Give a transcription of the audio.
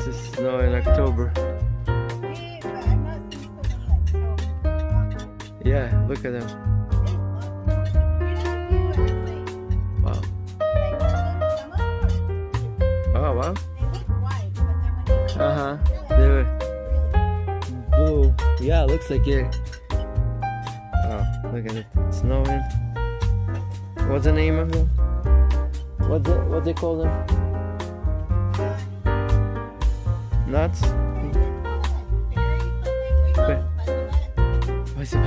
to snow in October. Yeah, but I'm not seeing so many like snow. Yeah, look at them. Wow. Oh, wow. Uh-huh. They were blue. Yeah, looks like it. Oh, look at it. It's snowing. What's the name of them? What they call them? Nuts? What's it?